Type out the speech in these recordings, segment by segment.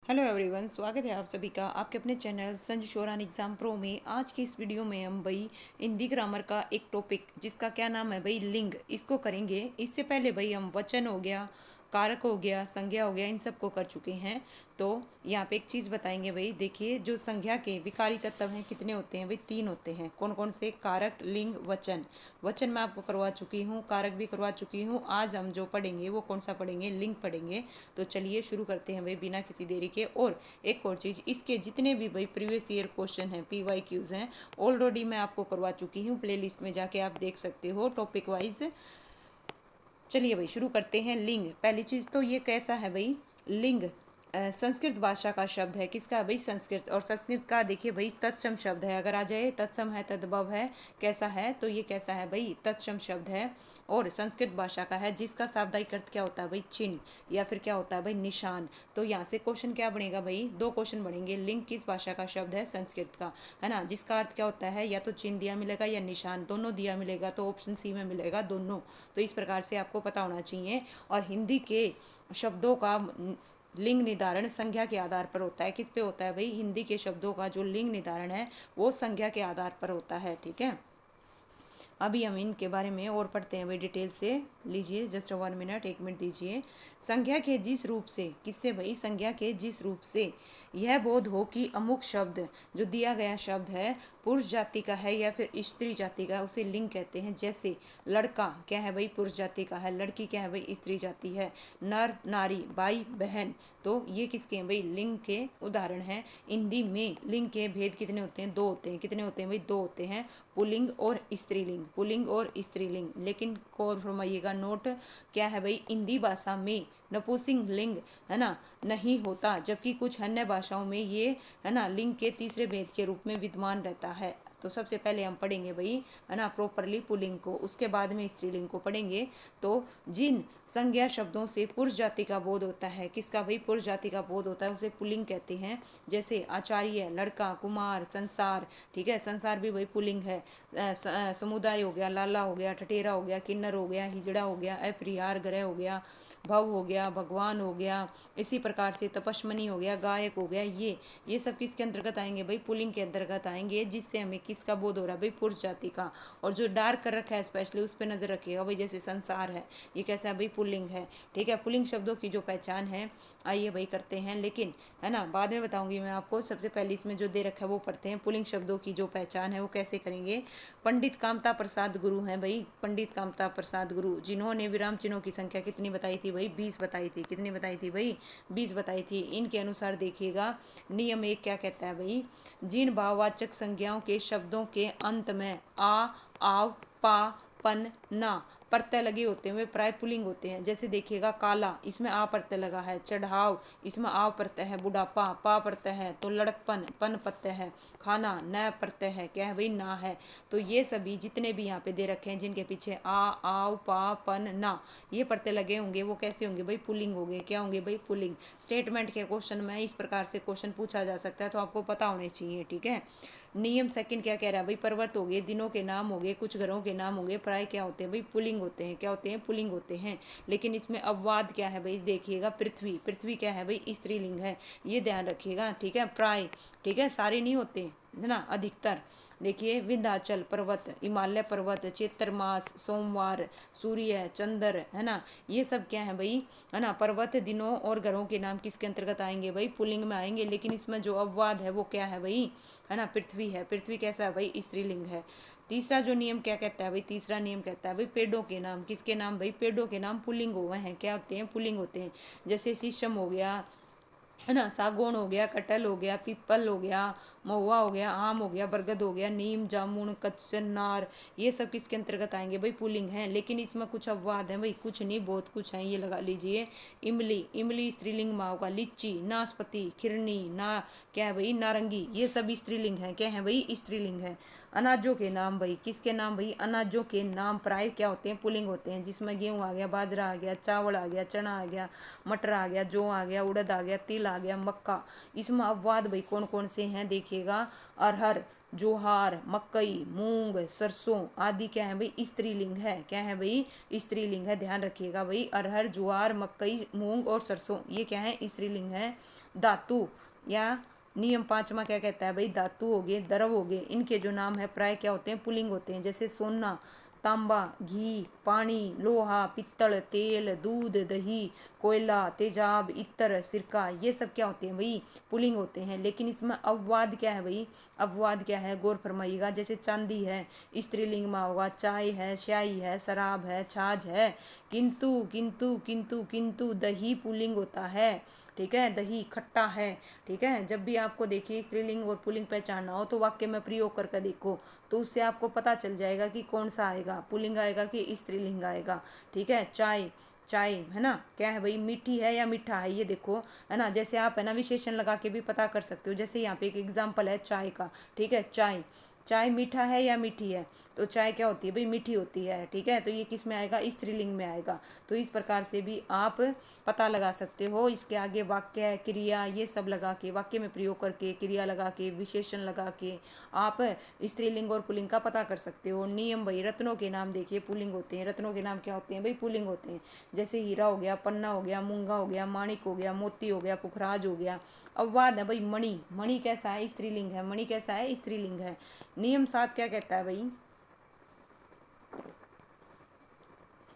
Hello everyone, स्वागत है आप सभी का आपके अपने channel Sanju Sheoran exam pro में। आज की इस वीडियो में हम भाई हिंदी ग्रामर का एक टॉपिक जिसका क्या नाम है भाई लिंग, इसको करेंगे। इससे पहले भाई हम वचन हो गया, कारक हो गया, संज्ञा हो गया, इन सब को कर चुके हैं। तो यहाँ पे एक चीज़ बताएंगे भाई। देखिए, जो संज्ञा के विकारी तत्व हैं कितने होते हैं भाई? 3 होते हैं। कौन कौन से? कारक, लिंग, वचन। वचन मैं आपको करवा चुकी हूँ, कारक भी करवा चुकी हूँ। आज हम जो पढ़ेंगे वो कौन सा पढ़ेंगे? लिंग पढ़ेंगे। तो चलिए शुरू करते हैं भाई बिना किसी देरी के। और एक और चीज़, इसके जितने भी भाई प्रीवियस ईयर क्वेश्चन हैं, PYQs हैं, ऑलरेडी मैं आपको करवा चुकी हूँ। प्लेलिस्ट में जाके आप देख सकते हो टॉपिक वाइज। चलिए भाई शुरू करते हैं। लिंग, पहली चीज़ तो ये कैसा है भाई? लिंग संस्कृत भाषा का शब्द है। किसका है भाई? संस्कृत। और संस्कृत का देखिए भाई तत्सम शब्द है। अगर आ जाए तत्सम है, तद्भव है, कैसा है? तो ये कैसा है भाई? तत्सम शब्द है और संस्कृत भाषा का है, जिसका शाब्दिक अर्थ क्या होता है भाई? चिन्ह, या फिर क्या होता है भाई? निशान। तो यहाँ से क्वेश्चन क्या बनेगा भाई? 2 क्वेश्चन बनेंगे। लिंग किस भाषा का शब्द है? संस्कृत का, है ना, जिसका अर्थ क्या होता है? या तो चिन्ह दिया मिलेगा या निशान, दोनों दिया मिलेगा। तो ऑप्शन सी में मिलेगा दोनों। तो इस प्रकार से आपको पता होना चाहिए। और हिंदी के शब्दों का लिंग निर्धारण संज्ञा के आधार पर होता है। किस पे होता है भाई? हिंदी के शब्दों का जो लिंग निर्धारण है वो संज्ञा के आधार पर होता है। ठीक है, अभी हम इनके बारे में और पढ़ते हैं भाई डिटेल से। लीजिए जस्ट 1 मिनट, 1 मिनट दीजिए। संज्ञा के जिस रूप से, किससे भाई? संज्ञा के जिस रूप से यह बोध हो कि अमुक शब्द, जो दिया गया शब्द है, पुरुष जाति का है या फिर स्त्री जाति का, उसे लिंग कहते हैं। जैसे लड़का क्या है भाई? पुरुष जाति का है। लड़की क्या है भाई? स्त्री जाति है। नर, नारी, भाई, बहन, तो ये किसके हैं भाई? लिंग के उदाहरण हैं। हिंदी में लिंग के भेद कितने होते हैं? 2 होते हैं। कितने होते हैं भाई? 2 होते हैं, पुल्लिंग और स्त्रीलिंग। पुल्लिंग और स्त्रीलिंग। लेकिन कौन फरमाइएगा नोट, क्या है भाई? हिंदी भाषा में नपुंसक लिंग, है ना, नहीं होता, जबकि कुछ अन्य भाषाओं में ये, है ना, लिंग के तीसरे भेद के रूप में विद्यमान रहता है। तो सबसे पहले हम पढ़ेंगे भाई, है ना, प्रॉपरली पुल्लिंग को, उसके बाद में स्त्रीलिंग को पढ़ेंगे। तो जिन संज्ञा शब्दों से पुरुष जाति का बोध होता है, किसका भाई? पुरुष जाति का बोध होता है, उसे पुल्लिंग कहते हैं। जैसे आचार्य, लड़का, कुमार, संसार। ठीक है, संसार भी भाई पुल्लिंग है। समुदाय हो गया, लाला हो गया, ठठेरा हो गया, किन्नर हो गया, हिजड़ा हो गया, अप्रियार, ग्रह हो गया, भव हो गया, भगवान हो गया। इसी प्रकार से तपस्मनी हो गया, गायक हो गया। ये सब किसके अंतर्गत आएंगे भाई? पुल्लिंग के अंतर्गत आएंगे, जिससे हमें किसका बोध हो रहा है भाई? पुरुष जाति का। और जो डार्क कर रखा है स्पेशली, उस पर नजर रखिएगा भाई। जैसे संसार है, ये कैसा है भाई? पुल्लिंग है। ठीक है, पुल्लिंग शब्दों की जो पहचान है, आइए भाई करते हैं। लेकिन, है ना, बाद में बताऊंगी मैं आपको। सबसे पहले इसमें जो दे रखा है वो पढ़ते हैं। पुल्लिंग शब्दों की जो पहचान है वो कैसे करेंगे? पंडित कामता प्रसाद गुरु हैं भाई, पंडित कामता प्रसाद गुरु, जिन्होंने विराम चिन्हों की संख्या कितनी बताई थी भाई? 20 बताई थी। कितनी बताई थी भाई? 20 बताई थी। इनके अनुसार देखिएगा, नियम 1 क्या कहता है भाई? जिन भाववाचक संज्ञाओं के शब्दों के अंत में आ, आव, पा, पन, ना प्रत्यय लगे होते हैं, वे प्राय पुल्लिंग होते हैं। जैसे देखिएगा, काला, इसमें आ प्रत्यय लगा है। चढ़ाव, इसमें आ प्रत्यय है। बुढ़ापा, पा प्रत्यय है। तो लड़कपन, पन प्रत्यय है। खाना, न प्रत्यय है, क्या है भाई? ना है। तो ये सभी जितने भी यहाँ पे दे रखे हैं, जिनके पीछे आ, आव, पा, पन, ना ये प्रत्यय लगे होंगे, वो कैसे होंगे भाई? पुल्लिंग होंगे। क्या होंगे भाई? पुल्लिंग। स्टेटमेंट के क्वेश्चन में इस प्रकार से क्वेश्चन पूछा जा सकता है, तो आपको पता होने चाहिए। ठीक है, नियम 2 क्या कह रहा है भाई? पर्वत हो गए, दिनों के नाम हो गए, कुछ घरों के नाम हो गए, प्राय क्या होते हैं भाई? पुल्लिंग होते हैं। क्या होते हैं? पुल्लिंग होते हैं। लेकिन इसमें अपवाद क्या है भाई? देखिएगा, पृथ्वी, पृथ्वी क्या है भाई? स्त्रीलिंग है, ये ध्यान रखिएगा। ठीक है, प्राय, ठीक है, सारे नहीं होते, है ना, अधिकतर। देखिए, विंध्याचल पर्वत, हिमालय पर्वत, चैत्रमास, सोमवार, सूर्य, चंद्र, है ना, ये सब क्या है भाई? है ना, पर्वत, दिनों और ग्रहों के नाम किसके अंतर्गत आएंगे भाई? पुल्लिंग में आएंगे। लेकिन इसमें जो अपवाद है वो क्या है भाई? है ना, पृथ्वी है। पृथ्वी कैसा है भाई? स्त्रीलिंग है। तीसरा जो नियम क्या कहता है भाई? तीसरा नियम कहता है भाई पेड़ों के नाम, किसके नाम भाई? पेड़ों के नाम पुल्लिंग हुए हैं। क्या होते हैं? पुल्लिंग होते हैं। जैसे शीशम हो गया, है ना, सागौन हो गया, कटहल हो गया, पीपल हो गया, महुआ हो गया, आम हो गया, बरगद हो गया, नीम, जामुन, कचनार, ये सब किसके अंतर्गत आएंगे भाई? पुल्लिंग हैं। लेकिन इसमें कुछ अपवाद हैं भाई, कुछ नहीं बहुत कुछ है। ये लगा लीजिए, इमली, इमली स्त्रीलिंग में होगा। लीची, नाशपाती, खिरनी, ना, क्या है भाई? नारंगी, ये सब स्त्रीलिंग है। क्या है भाई? स्त्रीलिंग है। अनाजों के नाम भाई, किसके नाम भाई? अनाजों के नाम प्राय क्या होते हैं? पुल्लिंग होते हैं। जिसमें गेहूँ आ गया, बाजरा आ गया, चावल आ गया, चना आ गया, मटर आ गया, जौ आ गया, उड़द आ गया, तिल चला गया मक्का। इसमें अपवाद भाई कौन कौन से हैं देखिएगा, अरहर, जोहार, मकई, मूंग, सरसों आदि क्या है भाई स्त्रीलिंग है। क्या है भाई स्त्रीलिंग है, ध्यान रखिएगा भाई। अरहर, ज्वार, मकई, मूंग और सरसों ये क्या है स्त्रीलिंग है। धातु या नियम पांचवा क्या कहता है भाई, धातु हो गए, द्रव हो गए, इनके जो नाम है प्राय क्या होते हैं पुल्लिंग होते हैं। जैसे सोना, तांबा, घी, पानी, लोहा, पित्तल, तेल, दूध, दही, कोयला, तेजाब, इत्र, सिरका ये सब क्या होते हैं भाई पुल्लिंग होते हैं। लेकिन इसमें अपवाद क्या है भाई, अपवाद क्या है गौर फरमाइएगा। जैसे चांदी है स्त्रीलिंग में होगा, चाय है, स्याही है, शराब है, छाछ है। किंतु किंतु किंतु किंतु दही पुल्लिंग होता है, ठीक है, दही खट्टा है, ठीक है। जब भी आपको देखिए स्त्रीलिंग और पुल्लिंग पहचानना हो तो वाक्य में प्रयोग करके देखो, तो उससे आपको पता चल जाएगा कि कौन सा आएगा, पुल्लिंग आएगा कि स्त्रीलिंग आएगा, ठीक है। चाय, चाय है ना क्या है भाई मीठी है या मीठा है, ये देखो है ना। जैसे आप है ना विशेषण लगा के भी पता कर सकते हो। जैसे यहाँ पे एक एग्जाम्पल है चाय का, ठीक है। चाय, चाय मीठा है या मीठी है, तो चाय क्या होती है भाई मीठी होती है, ठीक है। तो ये किस में आएगा स्त्रीलिंग में आएगा। तो इस प्रकार से भी आप पता लगा सकते हो। इसके आगे वाक्य, क्रिया ये सब लगा के, वाक्य में प्रयोग करके, क्रिया लगा के, विशेषण लगा के आप स्त्रीलिंग और पुल्लिंग का पता कर सकते हो। नियम भाई, रत्नों के नाम देखिए पुल्लिंग होते हैं, रत्नों के नाम क्या होते हैं भाई पुल्लिंग होते हैं। जैसे हीरा हो गया, पन्ना हो गया, मूंगा हो गया, माणिक हो गया, मोती हो गया, पुखराज हो गया। अपवाद है भाई मणि, मणि कैसा है स्त्रीलिंग है, मणि कैसा है स्त्रीलिंग है। नियम 7 क्या कहता है भाई,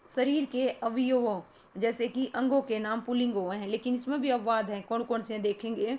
शरीर के अवयवों जैसे कि अंगों के नाम पुल्लिंग हुए हैं, लेकिन इसमें भी अपवाद हैं। कौन कौन से देखेंगे,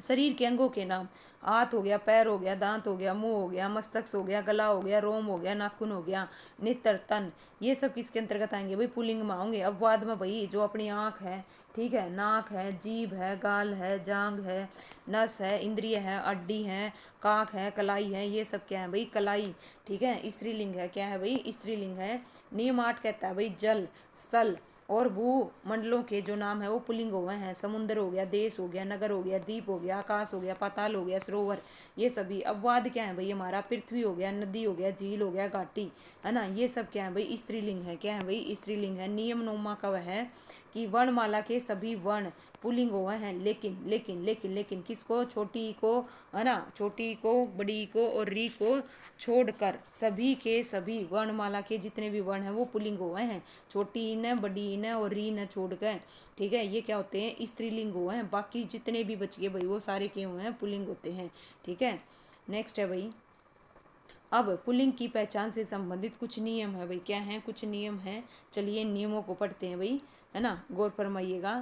शरीर के अंगों के नाम, हाथ हो गया, पैर हो गया, दांत हो गया, मुंह हो गया, मस्तक हो गया, गला हो गया, रोम हो गया, नाखून हो गया, नेत्र, तन, ये सब किसके अंतर्गत आएंगे भाई पुल्लिंग में होंगे। अपवाद में भाई जो अपनी आँख है, ठीक है, नाक है, जीभ है, गाल है, जांग है, नस है, इंद्रिय है, अड्डी है, काख है, कलाई है, ये सब क्या है भाई कलाई, ठीक है, स्त्रीलिंग है। क्या है भाई स्त्रीलिंग है। नियम 8 कहता है भाई जल, स्थल और भू मंडलों के जो नाम है वो पुल्लिंग हुए हैं। समुद्र हो गया, देश हो गया, नगर हो गया, द्वीप हो गया, आकाश हो गया, पाताल हो गया, सरोवर, ये सभी। अपवाद क्या है भाई हमारा, पृथ्वी हो गया, नदी हो गया, झील हो गया, घाटी, है ना, ये सब क्या है भाई स्त्रीलिंग है। क्या है भाई स्त्रीलिंग है। नियम 9 का वह है कि वर्णमाला के सभी वर्ण पुल्लिंग हुए हैं, लेकिन लेकिन लेकिन लेकिन किसको, छोटी को, है ना, छोटी को, बड़ी को और री को छोड़कर सभी के सभी वर्णमाला के जितने भी वर्ण हैं वो पुल्लिंग हुए हैं। छोटी न, बड़ी न और री न छोड़ कर, ठीक है, ये क्या होते हैं स्त्रीलिंग हुए हैं। बाकी जितने भी बच गए भाई वो सारे क्या हुए हैं पुल्लिंग होते हैं, ठीक है। नेक्स्ट है भाई, अब पुल्लिंग की पहचान से संबंधित कुछ नियम है भाई। क्या है, कुछ नियम है, चलिए नियमों को पढ़ते हैं भाई, है ना, गौर फरमाइएगा।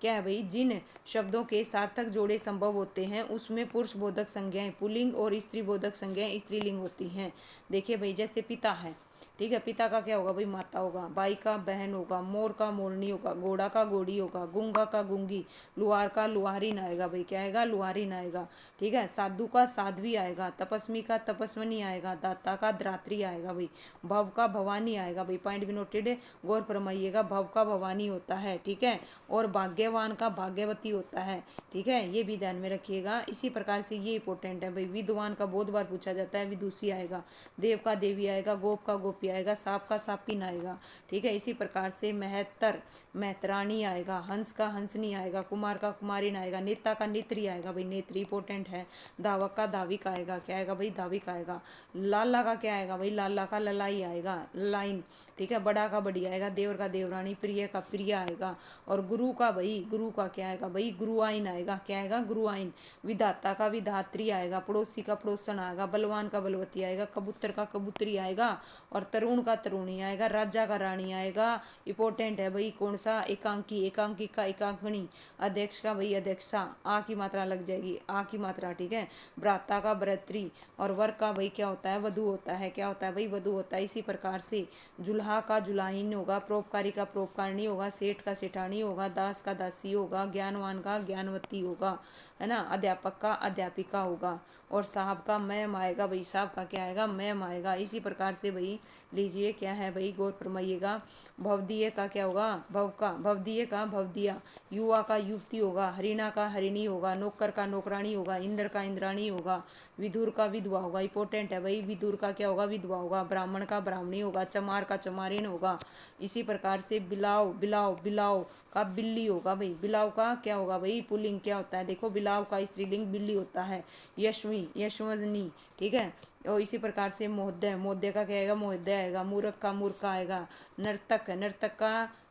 क्या है भाई, जिन शब्दों के सार्थक जोड़े संभव होते हैं उसमें पुरुष बोधक संज्ञाएं पुल्लिंग और स्त्री बोधक संज्ञाएं स्त्रीलिंग होती हैं। देखिए भाई जैसे पिता है, ठीक है, पिता का क्या होगा भाई माता होगा, बाई का बहन होगा, मोर का मोरनी होगा, घोड़ा का घोड़ी होगा, गुंगा का गुंगी, लुहार का लुहारिन आएगा भाई, क्या आएगा लुहारिन आएगा, ठीक है। साधु का साध्वी आएगा, तपस्वी का तपस्वनी आएगा, दाता का द्रात्री आएगा भाई, भव का भवानी आएगा भाई। पॉइंट भी नोटेड, गौर फरमाइएगा, भव का भवानी होता है, ठीक है, और भाग्यवान का भाग्यवती होता है, ठीक है, ये भी ध्यान में रखिएगा। इसी प्रकार से ये इंपॉर्टेंट है भाई, विद्वान का बहुत बार पूछा जाता है, विदुषी आएगा, देव का देवी आएगा, गोप का गोपी आएगा, सांप का सापिन आएगा, ठीक है। इसी प्रकार से महतर महतरानी आएगा, हंस का हंसनी आएगा, कुमार का कुमारिन आएगा, नेता का नेत्री आएगा भाई, नेत्री इंपॉर्टेंट है। धावक का धाविक आएगा, क्या आएगा भाई धाविक आएगा। लाला का क्या आएगा भाई, लाला का ललाई आएगा, लाइन, ठीक है। बड़ा का बड़ी आएगा, देवर का देवरानी, प्रिय का प्रिय आएगा। और गुरु का भाई, गुरु का क्या आएगा भाई गुरु आइन आएगा, क्या आएगा गुरु आइन। विधाता का विधात्री आएगा, पड़ोसी का पड़ोसन आएगा, बलवान का बलवती आएगा, कबूतर का कबूतरी आएगा, और तरुण का तरुणी आएगा, राजा का रानी आएगा। इंपॉर्टेंट है भाई कौन सा, एकांकी, एकांकी का एकांकनी, अध्यक्ष का भाई अध्यक्षा, आ की मात्रा लग जाएगी, आ की मात्रा, ठीक है। भ्राता का भ्रतृ, और वर का भाई क्या होता है वधु होता है, क्या होता है भाई वधु होता है। इसी प्रकार से जुल्हा का जुलाहिन होगा, परोपकारी का परोपकारिणी होगा, सेठ का सेठानी होगा, दास का दासी होगा, ज्ञानवान का ज्ञानवती होगा, है ना, अध्यापक का अध्यापिका होगा, और साहब का मैम आएगा भाई, साहब का क्या आएगा मैम आएगा। इसी प्रकार से भाई लीजिए क्या है भाई गौर फरमाइएगा। भवदीय का क्या होगा, भव का भवदीय का भवदिया, युवा का युवती होगा, हरिणा का हरिणी होगा, नौकर का नौकरानी होगा, इंद्र का इंद्राणी होगा, विदुर का विधवा होगा। इंपॉर्टेंट है भाई, विदुर का क्या होगा विधवा होगा, ब्राह्मण का ब्राह्मणी होगा, चमार का चमारिन होगा। इसी प्रकार से बिलाव बिलाव बिलाव, का बिल्ली होगा भाई। बिलाव का क्या होगा भाई, पुल्लिंग क्या होता है, देखो बिलाव का स्त्रीलिंग बिल्ली होता है। यशवी यशवजनी, ठीक है। और इसी प्रकार से महोदय, महोदय का क्या आएगा, महोदय आएगा। मूर्ख का मूर्ख आएगा। नर्तक,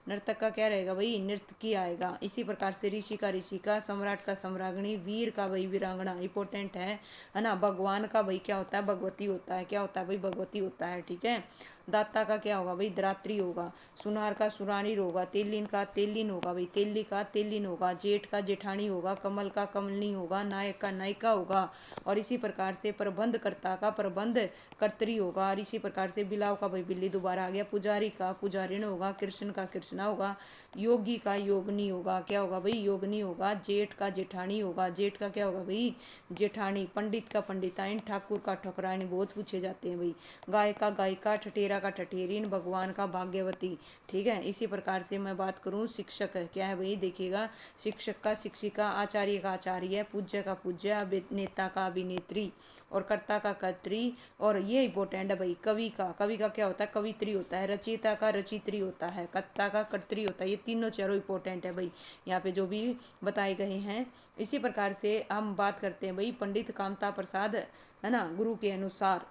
नर्तक का क्या रहेगा भाई, नृत्य आएगा। इसी प्रकार से ऋषि का ऋषिका, सम्राट का सम्राज्ञी, वीर का भाई वीरांगना, इंपॉर्टेंट है ना। भगवान का भाई क्या होता है, भगवती होता है। क्या होता है भाई, भगवती होता है, ठीक है। दाता का क्या होगा भाई, दात्री होगा। सुनार का सुरानी होगा। तेलिन का तेलिन होगा भाई, तेली का तेलिन होगा। जेठ का जेठानी होगा। कमल का कमलनी होगा। नायक का नायिका होगा। और इसी प्रकार से प्रबंधकर्ता का प्रबंध कर्त्री होगा। और इसी प्रकार से बिलाव का भाई बिल्ली दोबारा आ गया। पुजारी का पुजारिण होगा। कृष्ण का कृष्णा होगा। योगी का योगनी होगा। क्या होगा भाई, योगनी होगा। जेठ का जेठानी होगा। जेठ का क्या होगा भाई, जेठानी। पंडित का पंडिताइन। ठाकुर का ठकुराइन, बहुत पूछे जाते हैं भाई। गाय का गायिका। ठठेरा का ठठेरीन। भगवान का भाग्यवती, ठीक है। इसी प्रकार से मैं बात करूं, शिक्षक क्या है भाई, देखिएगा। शिक्षक का शिक्षिका। आचार्य का आचार्य। पूज्य का पूज्य। अभिनेता का अभिनेत्री। और कर्ता का कर्त्री। और ये इंपॉर्टेंट है भाई, कवि का क्या होता है, कवित्री होता है। रचयिता का रचित्री होता है। कर्ता का कर्त्री होता है। ये तीनों चारों इंपॉर्टेंट है भाई, यहाँ पे जो भी बताए गए हैं। इसी प्रकार से हम बात करते हैं भाई पंडित कामता प्रसाद, है ना, गुरु के अनुसार।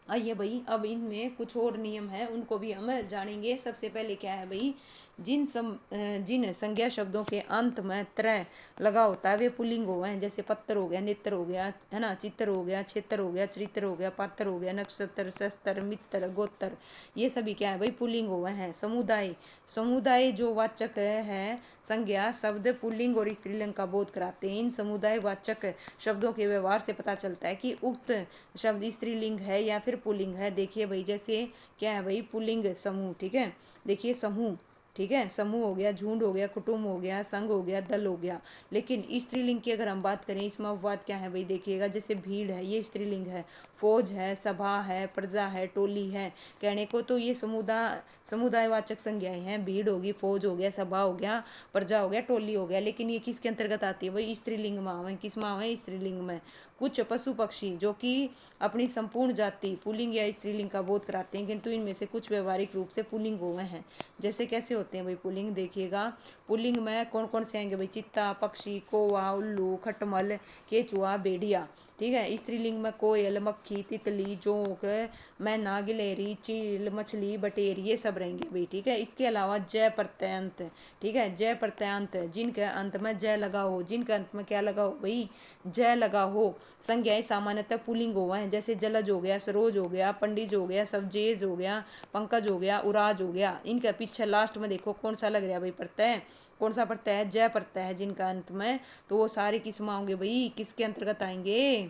आइए भाई, अब इनमें कुछ और नियम है, उनको भी हम जानेंगे। सबसे पहले क्या है भाई, जिन संज्ञा शब्दों के अंत में त्रय लगा होता है वे पुल्लिंग हो गए। जैसे पत्थर हो गया, नेत्र हो गया, है ना, चित्र हो गया, क्षेत्र हो गया, चरित्र हो गया, पात्र हो गया, नक्षत्र, शस्त्र, मित्र, गोत्र, ये सभी क्या है भाई, पुल्लिंग हो गए हैं। समुदाय, समुदाय जो वाचक है संज्ञा शब्द पुल्लिंग और स्त्रीलिंग का बोध कराते हैं। इन समुदाय वाचक शब्दों के व्यवहार से पता चलता है कि उक्त शब्द स्त्रीलिंग है या फिर पुल्लिंग है। देखिए भाई, जैसे क्या है भाई, पुल्लिंग समूह, ठीक है। देखिए समूह, ठीक है, समूह हो गया, झुंड हो गया, कुटुंब हो गया, संघ हो गया, दल हो गया। लेकिन स्त्रीलिंग की अगर हम बात करें, इसमें अपवाद क्या है भाई, देखिएगा। जैसे भीड़ है, ये स्त्रीलिंग है। फौज है, सभा है, प्रजा है, टोली है। कहने को तो ये समुदायवाचक संज्ञाएं हैं। भीड़ होगी, फौज हो गया, सभा हो गया, प्रजा हो गया, टोली हो गया। लेकिन ये किसके अंतर्गत आती है भाई, स्त्रीलिंग में आवे। किस में आवे, स्त्रीलिंग में। कुछ पशु पक्षी जो कि अपनी संपूर्ण जाति पुल्लिंग या स्त्रीलिंग का बोध कराते हैं, किंतु इनमें से कुछ व्यवहारिक रूप से पुल्लिंग हो गए हैं। जैसे कैसे होते हैं भाई पुल्लिंग, देखिएगा। पुल्लिंग में कौन कौन से आएंगे भाई, चित्ता, पक्षी, कौवा, उल्लू, खटमल, केचुआ, भेड़िया, ठीक है। स्त्रीलिंग में कोयल, मक्खी, तितली, जोंक, मैना, गिलहरी, चील, मछली, बटेर, ये सब रहेंगे भाई, ठीक है। इसके अलावा जय प्रत्यंत, ठीक है, जय प्रत्यंत, जिनके अंत में जय लगा हो, जिनके अंत में क्या लगा हो भाई, जय लगा हो। संज्ञाएं सामान्यतः पुल्लिंग हो गए, जैसे जलज हो गया, सरोज हो गया, पंडिज हो गया, सवजेज हो गया, पंकज हो गया, उराज हो गया। इनके पीछे लास्ट में देखो कौन सा लग रहा है भाई, प्रत्यय। कौन सा प्रत्यय है, जय प्रत्यय है जिनका अंत में। तो वो सारे किस में होंगे भाई, किसके अंतर्गत आएंगे,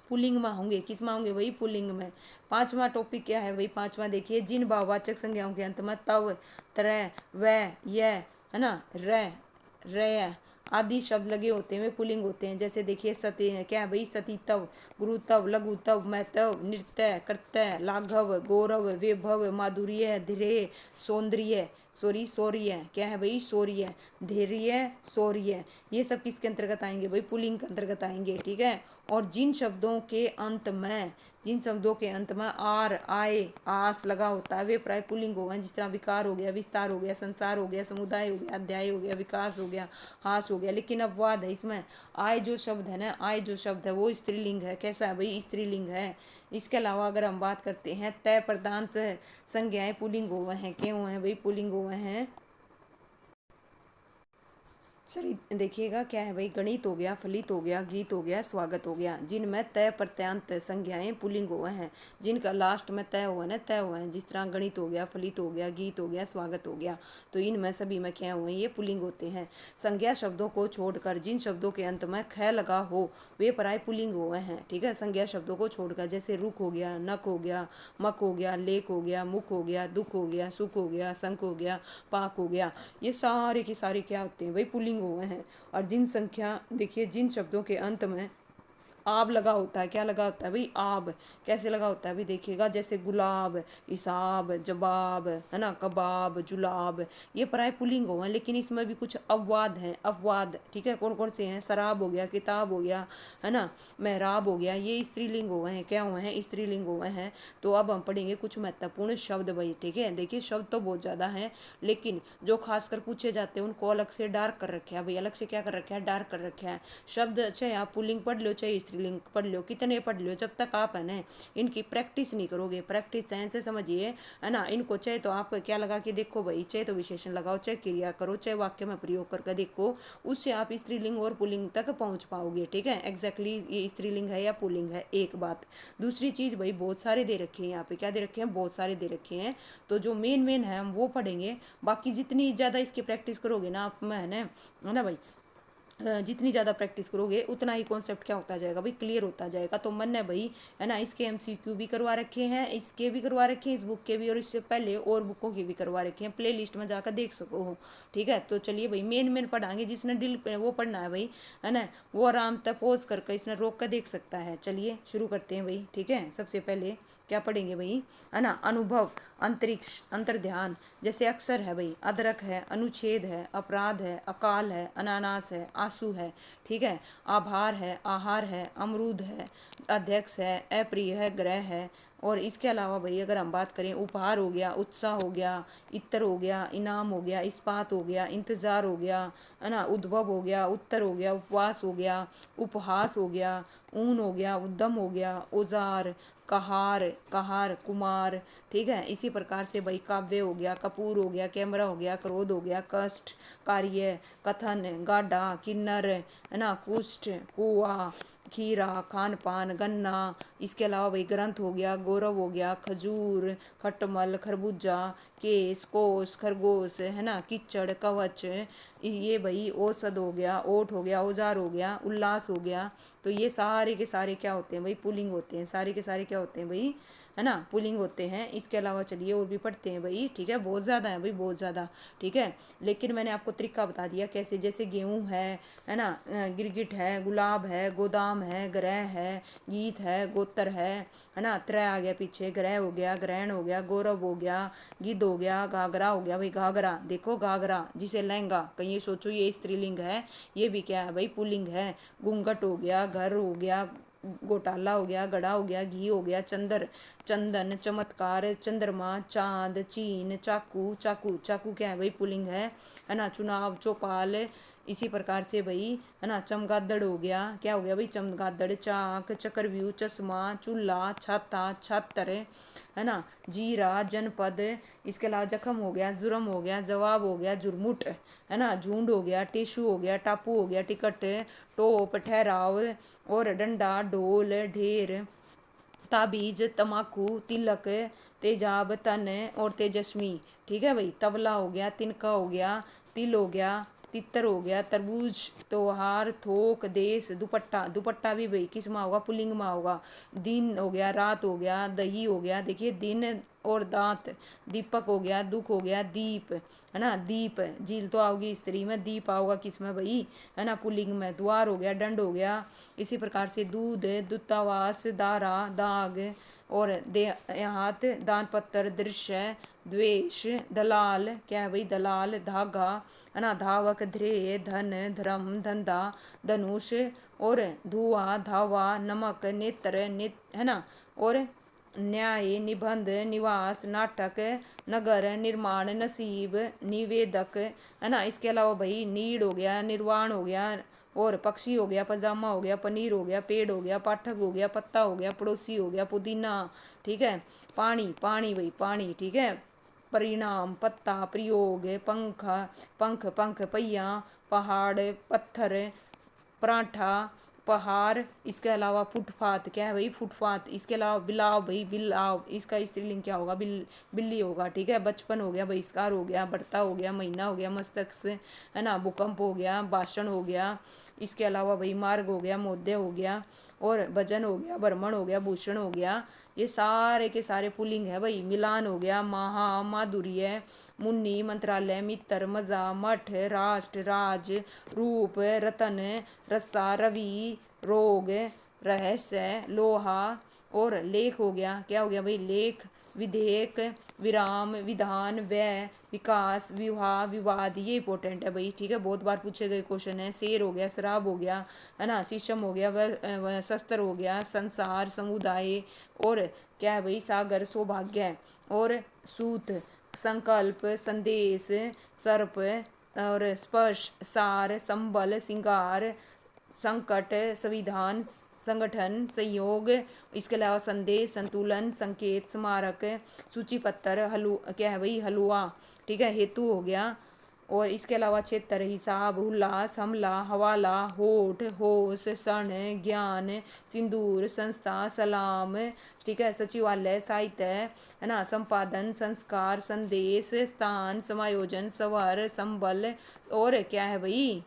पुल्लिंग में होंगे। किस में होंगे भाई, पुल्लिंग में। पांचवा टॉपिक क्या है भाई, पांचवा देखिए, जिन भाववाचक संज्ञाओं के अंत में तव, त्रय, व, य, है ना, र, रय आदि शब्द लगे होते हैं, वे पुल्लिंग होते हैं। जैसे देखिए सती, क्या है भाई, सती तव, गुरु तव, लघु तव, मैतव, नृत्य, कर्तय, लाघव, गौरव, वैभव, माधुर्य, धीरे, सौंदर्य, सॉरी शौर्य, क्या है भाई, शौर्य, धैर्य, शौर्य, ये सब किसके अंतर्गत आएंगे भाई, पुल्लिंग के अंतर्गत आएंगे, ठीक है। और जिन शब्दों के अंत में आर, आए, आस लगा होता है, वे प्राय पुल्लिंग हो गए। जिस तरह विकार हो गया, विस्तार हो गया, संसार हो गया, समुदाय हो गया, अध्याय हो गया, विकास हो गया, हास हो गया। लेकिन अपवाद है इसमें, आय जो शब्द है ना, आय जो शब्द है वो स्त्रीलिंग है। कैसा है भाई, स्त्रीलिंग है। इसके अलावा अगर हम बात करते हैं, तय प्रदांत संज्ञाएं पुल्लिंग हो गए हैं, क्यों है भाई, पुल्लिंग हो गए हैं। चलिए देखिएगा, क्या है भाई, गणित हो गया, फलित हो गया, गीत हो गया, स्वागत हो गया। जिनमें तय प्रत्यांत संज्ञाएं पुल्लिंग हुए हैं, जिनका लास्ट में तय हुआ है, तय हुए हैं। जिस तरह गणित हो गया, फलित हो गया, गीत हो गया, स्वागत हो गया, तो इनमें सभी में क्या हुए, ये पुल्लिंग होते हैं। संज्ञा शब्दों को छोड़कर जिन शब्दों के अंत में ख लगा हो, वे प्राय पुल्लिंग हुए हैं, ठीक है। संज्ञा शब्दों को छोड़कर, जैसे रुख हो गया, नक हो गया, मक हो गया, लेक हो गया, मुख हो गया, दुख हो गया, सुख हो गया, संक हो गया, पाक हो गया, ये सारे के सारे क्या होते हैं भाई, पुल्लिंग हुए हैं। और जिन संख्या देखिए, जिन शब्दों के अंत में आब लगा होता है। क्या लगा होता है भाई? आब। कैसे लगा होता है भाई? देखिएगा, जैसे गुलाब, इसाब, जवाब, है ना, कबाब, जुलाब, ये प्राय पुल्लिंग हो हैं, लेकिन इसमें भी कुछ अपवाद हैं। अपवाद, ठीक है, कौन कौन से हैं? शराब हो गया, किताब हो गया, है ना, मेहराब हो गया, ये स्त्रीलिंग हुए हैं। क्या हुए हैं? स्त्रीलिंग हुए हैं। तो अब हम पढ़ेंगे कुछ महत्वपूर्ण शब्द भाई, ठीक है। देखिए शब्द तो बहुत ज़्यादा हैं, लेकिन जो खासकर पूछे जाते हैं उनको अलग से डार्क कर रखे है भाई, अलग से क्या कर रखा है? डार्क कर रखा है। शब्द चाहे आप पुल्लिंग पढ़ लो चाहे स्त्रीलिंग पढ़ लो, कितने पढ़ लो, जब तक आप है ना इनकी प्रैक्टिस नहीं करोगे, प्रैक्टिस साइंस से समझिए, है ना, इनको चाहे तो आप क्या लगा के देखो भाई, चाहे तो विशेषण लगाओ, चाहे क्रिया करो, चाहे वाक्य में प्रयोग करके देखो, उससे आप स्त्रीलिंग और पुल्लिंग तक पहुंच पाओगे, ठीक है। एग्जैक्टली ये स्त्रीलिंग है या पुल्लिंग है, एक बात। दूसरी चीज़ भाई, बहुत सारे दे रखे हैं यहाँ पे। क्या दे रखे हैं? बहुत सारे दे रखे हैं। तो जो मेन मेन है हम वो पढ़ेंगे। बाकी जितनी ज़्यादा इसकी प्रैक्टिस करोगे ना आप में, है ना भाई, जितनी ज़्यादा प्रैक्टिस करोगे उतना ही कॉन्सेप्ट क्या होता जाएगा भाई? क्लियर होता जाएगा। तो मन है भाई, है ना, इसके एमसीक्यू भी करवा रखे हैं, इसके भी करवा रखे हैं, इस बुक के भी, और इससे पहले और बुकों के भी करवा रखे हैं, प्ले लिस्ट में जाकर देख सको हो, ठीक है। तो चलिए भाई, मेन मेन पढ़ाएंगे। जिसने दिल वो पढ़ना है भाई, है ना, वो आराम तक पॉज करके इसने रोक कर देख सकता है। चलिए शुरू करते हैं भाई, ठीक है। सबसे पहले क्या पढ़ेंगे भाई, है ना, अनुभव, अंतरिक्ष, अंतर्ध्यान। जैसे अक्षर है भाई, अदरक है, अनुच्छेद है, अपराध है, अकाल है, अनानास है, आंसू है, ठीक है। आभार है, आहार है, अमरूद है, अध्यक्ष है, अप्रिय है, ग्रह है। और इसके अलावा भाई अगर हम बात करें, उपहार हो गया, उत्साह हो गया, इत्र हो गया, इनाम हो गया, इस्पात हो गया, इंतजार हो गया, है ना, उद्भव हो गया, उत्तर हो गया, उपवास हो गया, उपहास हो गया, ऊन हो गया, उद्यम हो गया, औजार, कहार, कहार, कुमार, ठीक है। इसी प्रकार से भाई काव्य हो गया, कपूर हो गया, कैमरा हो गया, क्रोध हो गया, कष्ट, कार्य, कथन, गाढ़ा, किन्नर, है ना, कुष्ठ, कुआ, खीरा, खान पान, गन्ना। इसके अलावा भाई ग्रंथ हो गया, गौरव हो गया, खजूर, खटमल, खरबूजा, केस, कोस, खरगोश, है ना, कीचड़, कवच, ये भाई औषध हो गया, ओठ हो गया, औजार हो गया, उल्लास हो गया। तो ये सारे के सारे क्या होते हैं भाई? पुलिंग होते हैं। सारे के सारे क्या होते हैं भाई? है ना, पुलिंग होते हैं। इसके अलावा चलिए और भी पढ़ते हैं भाई, ठीक है। बहुत ज़्यादा है भाई, बहुत ज़्यादा, ठीक है। लेकिन मैंने आपको तरीका बता दिया कैसे। जैसे गेहूँ है ना, गिरगिट है, गुलाब है, गोदाम है, ग्रह है, गीत है, गोत्र है ना, त्रय आ गया पीछे, ग्रह हो गया, ग्रहण हो गया, गौरव हो गया, गिद्ध हो गया, घाघरा हो गया भाई। घाघरा देखो, घाघरा जिसे लहंगा, कहीं ये सोचो ये स्त्रीलिंग है, ये भी क्या है भाई? पुल्लिंग है। घूंघट हो गया, घर हो गया, घोटाला हो गया, गड़ा हो गया, घी हो गया, चंदर, चंदन, चमत्कार, चंद्रमा, चांद, चीन, चाकू, चाकू, चाकू क्या है भाई? पुल्लिंग है ना। चुनाव, चौपाल। इसी प्रकार से भाई, है ना, चमगादड़ हो गया। क्या हो गया भाई? चमगादड़, चाक, चक्रव्यूह, चश्मा, चूल्हा, छाता, छात्र, है ना, जीरा, जनपद। इसके अलावा जख्म हो गया, जुर्म हो गया, जवाब हो गया, जुर्मुट, है ना, झुंड हो गया, टेशु हो गया, टापू हो गया, टिकट, टोप, ठहराव, और डंडा, ढोल, ढेर, ताबीज, तमाकू, तिलक, तेजाब, तन, और तेजस्वी, ठीक है भाई। तबला हो गया, तिनका हो गया, तिल हो गया, तितर हो गया, तरबूज, त्योहार, थोक, देश, दुपट्टा। दुपट्टा भी भाई किस में होगा? पुल्लिंग में होगा। दिन हो गया, रात हो गया, दही हो गया, देखिए दिन और दांत। दीपक हो गया, दुख हो गया, दीप, है ना, दीप। झील तो आओगी स्त्री में, दीप आओगा किस में भाई? है ना, पुल्लिंग में। द्वार हो गया, दंड हो गया। इसी प्रकार से दूध, दूतावास, दारा, दाग, और दे हाथ, दान पत्र, दृश्य, द्वेष, दलाल, क्या है भाई? दलाल, धागा, है ना, धावक, ध्येय, धन, धर्म, धंधा, धनुष, और धुआं, धावा, नमक, नेत्र, है ना, और न्याय, निबंध, निवास, नाटक, नगर, निर्माण, नसीब, निवेदक, है ना। इसके अलावा भाई नीड हो गया, निर्वाण हो गया, और पक्षी हो गया, पजामा हो गया, पनीर हो गया, पेड़ हो गया, पाठक हो गया, पत्ता हो गया, पड़ोसी हो गया, पुदीना, ठीक है। पानी, पानी भाई, पानी, ठीक है। परिणाम, पत्ता, प्रयोग, पंख, पंख, पंख, पहिया, पहाड़, पत्थर, पराठा, पहाड़। इसके अलावा फुटपाथ, क्या है भाई? फुटपाथ। इसके अलावा बिलाव भाई, बिलाव, इसका स्त्रीलिंग क्या होगा? बिल्ली होगा, ठीक है। बचपन हो गया, बहिष्कार हो गया, बढ़ता हो गया, महीना हो गया, मस्तक, है ना, भूकंप हो गया, भाषण हो गया। इसके अलावा भाई मार्ग हो गया, मोद्य हो गया, और भजन हो गया, भ्रमण हो गया, भूषण हो गया। ये सारे के सारे पुल्लिंग है भाई। मिलान हो गया, महा, माधुर्य, मुन्नी, मंत्रालय, मित्र, मजा, मठ, राष्ट्र, राज, रूप, रतन, रस्सा, रवि, रोग, रहस्य, लोहा, और लेख हो गया, क्या हो गया भाई, लेख, विधेयक, विराम, विधान, व्यय, विकास, विवाह, विवाद, ये इंपॉर्टेंट है भाई, ठीक है, बहुत बार पूछे गए क्वेश्चन है। शेर हो गया, शराब हो गया, है ना, शीशम हो गया, वह शस्त्र हो गया, संसार, समुदाय, और क्या है भाई, सागर, सौभाग्य, और सूत, संकल्प, संदेश, सर्प, और स्पर्श, सार, संबल, सिंगार, संकट, संविधान, संगठन, संयोग, इसके अलावा संदेश, संतुलन, संकेत, स्मारक, सूची पत्र, हलु क्या है भाई, हलवा, ठीक है, हेतु हो गया, और इसके अलावा क्षेत्र, हिसाब, उल्लास, हमला, हवाला, होठ, होश, क्षण, ज्ञान, सिंदूर, संस्था, सलाम, ठीक है, सचिवालय, साहित्य, है ना, संपादन, संस्कार, संदेश, स्थान, समायोजन, स्वर, संबल, और क्या है भाई,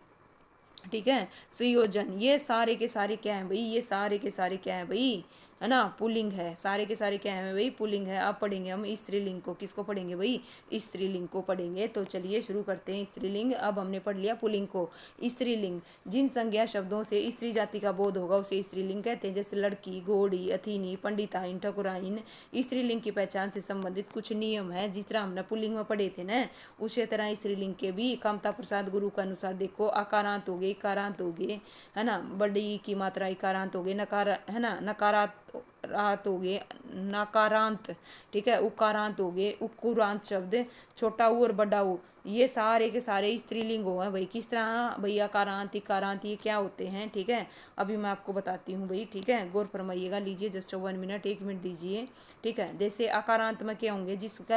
ठीक है, संयोजन, ये सारे के सारे क्या है भाई, ये सारे के सारे क्या है भाई, है ना, पुल्लिंग है, सारे के सारे क्या है भाई, पुल्लिंग है। अब पढ़ेंगे हम स्त्रीलिंग को, किसको पढ़ेंगे भाई, स्त्रीलिंग को पढ़ेंगे। तो चलिए शुरू करते हैं स्त्रीलिंग। अब हमने पढ़ लिया पुल्लिंग को। स्त्रीलिंग, जिन संज्ञा शब्दों से स्त्री जाति का बोध होगा उसे स्त्रीलिंग कहते हैं, जैसे लड़की, घोड़ी, अथीनी, पंडिताइन, ठकुराइन। स्त्रीलिंग की पहचान से संबंधित कुछ नियम है, जिस तरह हमने पुल्लिंग में पढ़े थे ना, उसी तरह स्त्रीलिंग के भी। कामता प्रसाद गुरु के अनुसार देखो, आकारांत हो गए, इकारांत हो गए, है ना, बड़ी की मात्रा इकारांत हो गए, नकार, है ना, नकारात रात हो गए, नकारांत, ठीक है, उकारांत हो गए, उकुरांत शब्द, छोटा ऊ और बड़ा ऊ, ये सारे के सारे स्त्रीलिंग हो हैं भाई। किस तरह भाई, अकारांत, इकारांत, ये क्या होते हैं, ठीक है, अभी मैं आपको बताती हूँ भाई, ठीक है, गौर फरमाइएगा, लीजिए जस्ट 1 मिनट, 1 मिनट दीजिए, ठीक है। जैसे अकारांत में क्या होंगे, जिसका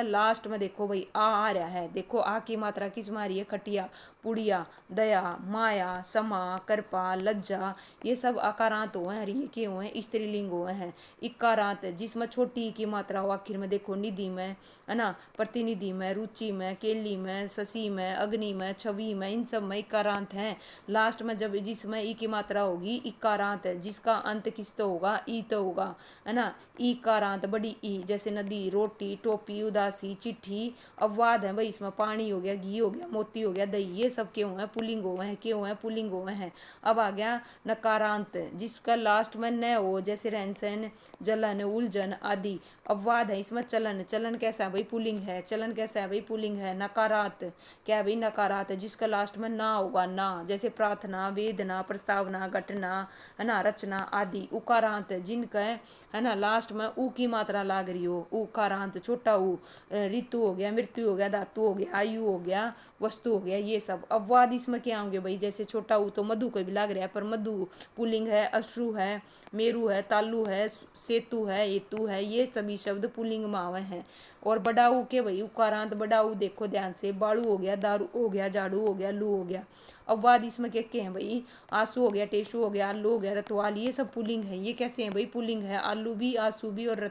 लास्ट में देखो भाई आ रहा है, देखो आ की मात्रा किस में आ रही है, खटिया, पुड़िया, दया, माया, समा, कृपा, लज्जा, ये सब अकारांत हुए हैं, ये के हुए हैं, स्त्रीलिंग हुए हैं। इकारांत, जिसमें छोटी की मात्रा हो आखिर में, देखो निधि में, है ना, प्रतिनिधि में, रुचि में, केली में, शशि में, अग्नि में, छवि में, इन सब में इकारांत हैं। लास्ट में जब जिसमें ई की मात्रा होगी इकारांत है, जिसका अंत किस तो होगा, ई तो होगा, है ना, इकारांत, बड़ी ई, जैसे नदी, रोटी, टोपी, उदासी, चिट्ठी। अपवाद है भाई, इसमें पानी हो गया, घी हो गया, मोती हो गया, दही, ये सब क्यों है, पुल्लिंग हुए हैं, क्यों है, पुल्लिंग हुए हैं। अब आ गया नकारांत, जिसका लास्ट में न हो, जैसे रहन सहन, जलन, उलझन आदि। अपवाद है इसमें चलन, चलन कैसा है भाई, पुल्लिंग है, चलन कैसा है भाई, पुल्लिंग है। नकारात, क्या है भाई, नकारात है, जिसका लास्ट में ना होगा, ना, जैसे प्रार्थना, वेदना, प्रस्तावना, घटना, है ना, रचना आदि। उकारांत, जिनका है ना लास्ट में ऊ की मात्रा लाग रही हो, उकारांत, छोटा ऊ। ऋतु हो गया, मृत्यु हो गया, धातु हो गया, आयु हो गया, वस्तु हो गया, ये सब। अपवाद इसमें क्या होंगे भाई, जैसे छोटा ऊ तो मधु को भी लाग रहा है, पर मधु पुल्लिंग है, अश्रु है, मेरु है, तालु है, सेतु है, हेतु है, ये सभी शब्द पुल्लिंग में आवे हैं। और बड़ा ऊ के भाई, उकारांत, बड़ा ऊ देखो ध्यान से, बाड़ू हो गया, दारू हो गया, झाड़ू हो गया, लू हो गया। अपवाद इसमें क्या हैं भाई, आंसू हो गया, टेशु हो गया, आलू हो गया, रतवाल, ये सब पुल्लिंग है। ये कैसे हैं भाई, पुल्लिंग है, आलू भी, आंसू भी, और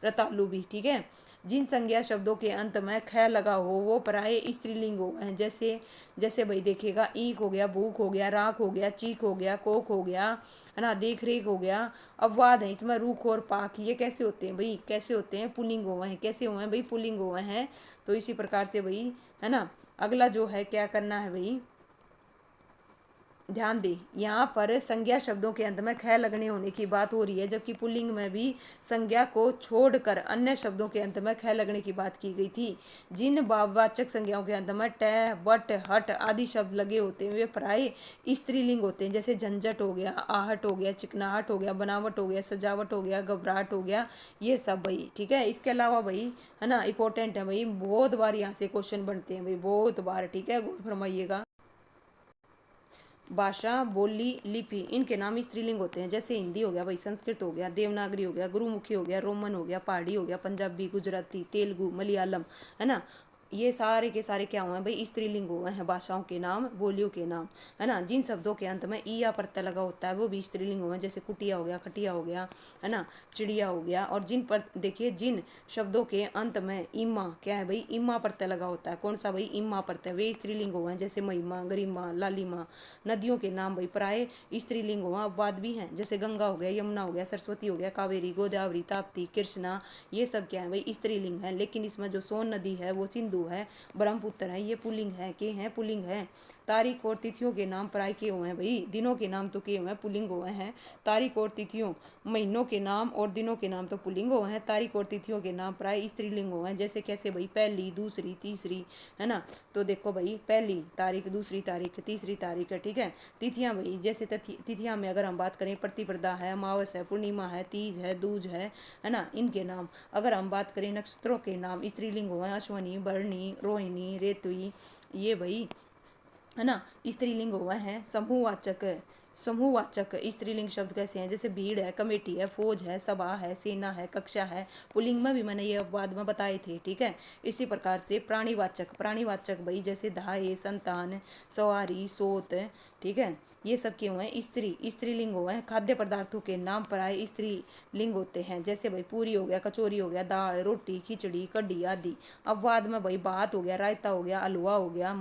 रतालू भी, ठीक है। जिन संज्ञा शब्दों के अंत में ख लगा हो वो प्राय स्त्रीलिंग हो हैं, जैसे जैसे भाई देखेगा, ईक हो गया, भूख हो गया, राख हो गया, चीख हो गया, कोख हो गया, है ना, देख रेख हो गया। अपवाद है इसमें रूख और पाक, ये कैसे होते हैं भाई, कैसे होते हैं, पुल्लिंग हुए हैं, कैसे हुए हैं भाई, पुल्लिंग हुए हैं। तो इसी प्रकार से भाई, है ना, अगला जो है क्या करना है भाई, ध्यान दे, यहाँ पर संज्ञा शब्दों के अंत में ख लगने होने की बात हो रही है, जबकि पुल्लिंग में भी संज्ञा को छोड़कर अन्य शब्दों के अंत में ख लगने की बात की गई थी। जिन भाववाचक संज्ञाओं के अंत में ट, बट, हट आदि शब्द लगे होते हैं वे प्राय स्त्रीलिंग होते हैं, जैसे झंझट हो गया, आहट हो गया, चिकनाहट हो गया, बनावट हो गया, सजावट हो गया, घबराहट हो गया, ये सब भाई, ठीक है। इसके अलावा भाई, है ना, इंपॉर्टेंट है भाई, बहुत बार यहाँ से क्वेश्चन बनते हैं भाई, बहुत बार, ठीक है, गौर फरमाइएगा। भाषा, बोली, लिपि, इनके नाम स्त्रीलिंग होते हैं, जैसे हिंदी हो गया भाई, संस्कृत हो गया, देवनागरी हो गया, गुरुमुखी हो गया, रोमन हो गया, पहाड़ी हो गया, पंजाबी, गुजराती, तेलुगु, मलयालम, है ना, ये सारे के सारे क्या हुए हैं भाई, स्त्रीलिंग हुए हैं, भाषाओं के नाम, बोलियों के नाम, है ना। जिन शब्दों के अंत में ई या प्रत्यय लगा होता है वो भी स्त्रीलिंग हुए हैं, जैसे कुटिया हो गया, खटिया हो गया, है ना, चिड़िया हो गया। और जिन पर देखिए, जिन शब्दों के अंत में इमा, क्या है भाई, इमा प्रत्यय लगा होता है, कौन सा भाई, इमा प्रत्यय, वे स्त्रीलिंग हुए हैं, जैसे महिमा, गरिमा, लालिमा। नदियों के नाम भाई प्राय स्त्रीलिंग हुआ, अपवाद भी हैं, जैसे गंगा हो गया, यमुना हो गया, सरस्वती हो गया, कावेरी, गोदावरी, ताप्ती, कृष्णा, ये सब क्या है भाई, स्त्रीलिंग है। लेकिन इसमें जो सोन नदी है वो सिंधु सिंधु है, ब्रह्मपुत्र है, ये पुल्लिंग है, के हैं पुल्लिंग है। तारीख और तिथियों के नाम प्राय के हुए हैं भाई, दिनों के नाम तो के हुए हैं पुल्लिंग हुए हैं। तारीख और तिथियों, महीनों के नाम और दिनों के नाम तो पुल्लिंग हुए हैं। तारीख और तिथियों के नाम प्राय स्त्रीलिंग हुए हैं। जैसे कैसे भाई, पहली, दूसरी, तीसरी, है ना। तो देखो भाई, पहली तारीख, दूसरी तारीख, तीसरी तारीख है, ठीक है। तिथियां भाई, जैसे तिथियां में अगर हम बात करें, प्रतिपदा है, अमावस है, पूर्णिमा है, तीज है, दूज है ना, इनके नाम। अगर हम बात करें नक्षत्रों के नाम, स्त्रीलिंग हुए हैं, अश्वनी, भरणी, रोहिणी, रेतवी, ये भाई, है ना, स्त्रीलिंग हुआ है। समूहवाचक, समूहवाचक स्त्रीलिंग शब्द कैसे हैं, जैसे भीड़ है, कमेटी है, फौज है, सभा है, सेना है, कक्षा है। पुल्लिंग में भी मैंने ये बाद में बताए थे, ठीक है। इसी प्रकार से प्राणीवाचक, प्राणीवाचक भाई जैसे धाये, संतान, सवारी, सोत, ठीक है, ये सब क्यों हैं, स्त्री, स्त्रीलिंग हुए हैं। खाद्य पदार्थों के नाम प्राय स्त्रीलिंग होते हैं, जैसे भाई पूरी हो गया, कचौरी हो गया, दाल, रोटी, खिचड़ी, कढ़ी आदि। अब बाद में भाई भात हो गया, रायता हो गया, हलवा हो गया,